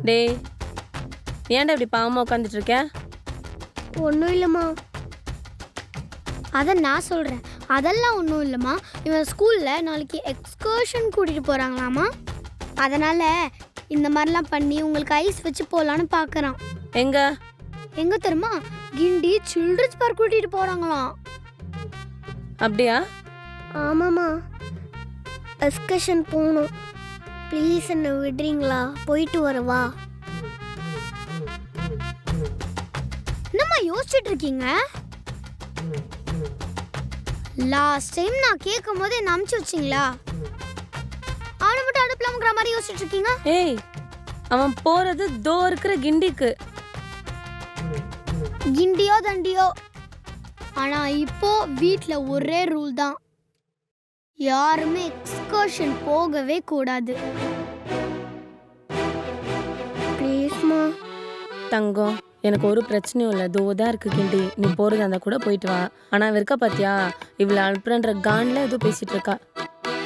டேய், ஏன்டா இப்படி பாவமா உட்காந்துட்டு இருக்க? ஒன்றும் இல்லைம்மா. அதை நான் சொல்கிறேன். அதெல்லாம் ஒன்றும் இல்லைம்மா. இவன் ஸ்கூலில் நாளைக்கு எக்ஸ்கர்ஷன் கூட்டிகிட்டு போகிறாங்களாம்மா. அதனால் இந்த மாதிரிலாம் பண்ணி உங்களுக்கு ஐஸ் வச்சு போகலான்னு பார்க்குறான். எங்க தெரியுமா? கிண்டி சில்ட்ரன்ஸ் பார்க் கூட்டிகிட்டு போகிறாங்களாம். அப்படியா? ஆமாம்மா, எக்ஸ்கர்ஷன் போகணும். ப்ளீஸ் என்ன விடுறீங்களா? போயிட்டு வரவா? என்னம்மா யோசிச்சுட்டு இருக்கீங்க? லாஸ்ட் டைம் நான் கேட்கும் போது என்ன அமுச்சு வச்சிங்களா? அவனை மட்டும் அனுப்பலாம்ங்கிற மாதிரி யோசிச்சுட்டு இருக்கீங்க. ஏய், அவன் போறது தோ இருக்கிற கிண்டிக்கு. கிண்டியோ தண்டியோ, ஆனா இப்போ வீட்ல ஒரே ரூல் தான், யாருமே எக்ஸ்கர்ஷன் போகவே கூடாது. ப்ளீஸ்மா. தங்கம், எனக்கு ஒரு பிரச்சனையும் இல்லை. தோதான் இருக்கு கிண்டி. நீ போறதா இருந்தா கூட போயிட்டு வா. ஆனா இருக்க பாத்தியா, இவளை அனுப்புறன்ற கான்ல ஏதோ பேசிட்டு இருக்கா.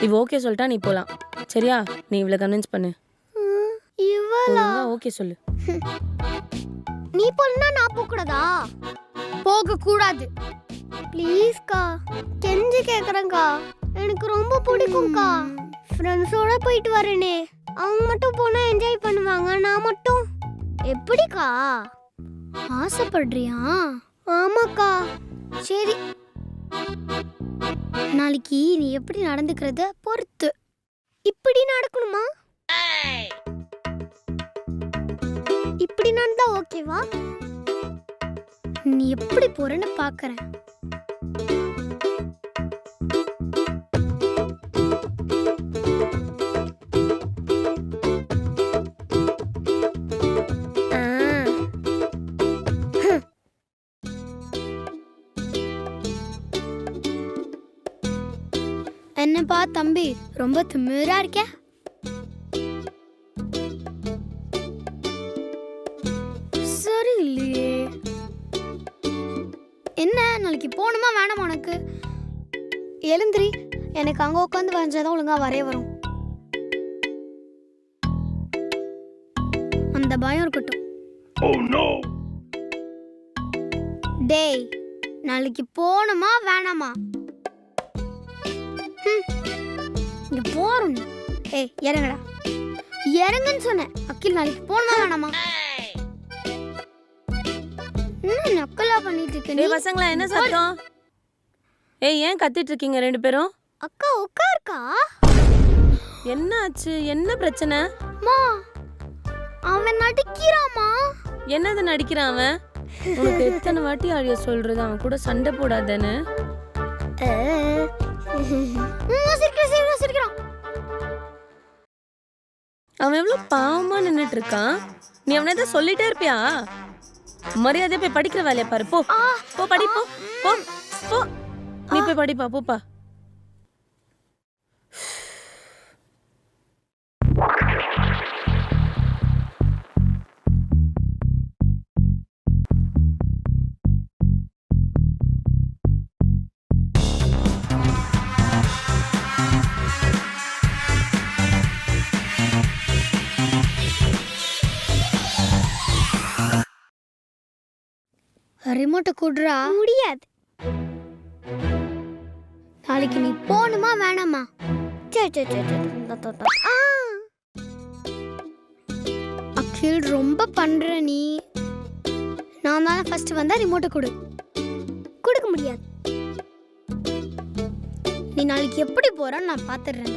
இவ ஓகே சொல்லிட்டா நீ போலாம். சரியா? நீ இவளை கன்வின்ஸ் பண்ணு. இவளா? ஓகே சொல்லு. நீ போனா நான் போக கூடாதா? போக கூடாது. ப்ளீஸ்க்கா, கெஞ்சி கேக்குறேன்க்கா. எனக்கு ரொம்ப பிடிக்கும்க்கா. ஃப்ரெண்ட்ஸோட போயிட்டு வரேனே, அவங்க மட்டும் போனா என்ஜாய் பண்ணுவாங்க, நான் மட்டும் எப்படிக்கா? ஆசைப்படுறியா? ஆமாக்கா. சரி, நாளைக்கு நீ எப்படி நடந்துக்கிறத பொறுத்து. இப்படி நடக்கணுமா? இப்படி நடந்தா ஓகேவா? நீ எப்படி போறன்னு பாக்குறேன். என்னப்பா தம்பி, ரொம்ப திமிரா இருக்க? சரி இல்லையே. என்ன நாளைக்கு போகணுமா வேணாமா உனக்கு? எழுந்திரி. எனக்கு அங்க உட்காந்து வரைஞ்சாதான் ஒழுங்கா வரைய வரும். அந்த பயம் இருக்கட்டும். டேய், நாளைக்கு போகணுமா வேணாமா? இங்க போறோம். ஏய் இறங்கடா. இறங்குன்னு சொன்னேன். அக்கில், நாளைக்கு போகணுமா வேணாமா? என்ன நக்கலா பண்ணிட்டு இருக்க நீ? பசங்களா, என்ன சத்தம்? ஏய், ஏன் கத்திட்டு இருக்கீங்க ரெண்டு பேரும்? அக்கா உட்காருக்கா. என்ன ஆச்சு? என்ன பிரச்சனை? மா, அவன் நடிக்கிறாமா. என்னது நடிக்கிறான் அவன்? உனக்கு எத்தனை வாட்டி அழிய சொல்றது அவன் கூட சண்டை போடாதேன்னு? அவன் எவ்வளவு பாவமா நின்னுட்டு இருக்கான். நீ அவனை ஏதாவது சொல்லிட்டே இருப்பியா? மரியாதை போய் படிக்கிற வேலையை பாரு. போ போ, படி. போ போ போ. நீ போய் படிப்பா, போப்பா. ரிமோட்டை கூடுறா. முடியாது. நாளைக்கு நீ போகணுமா வேணாமா? அகில், ரொம்ப பண்ற நீ. நான் தான் ஃபர்ஸ்ட் வந்தா ரிமோட்டை கொடு. கொடுக்க முடியாது. நீ நாளைக்கு எப்படி போறன்னு நான் பாத்துறேன்.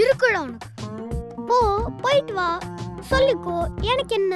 இருக்குடா உனக்கு. போ, போயிட்டு வா. சொல்லிக்கோ, எனக்கு என்ன?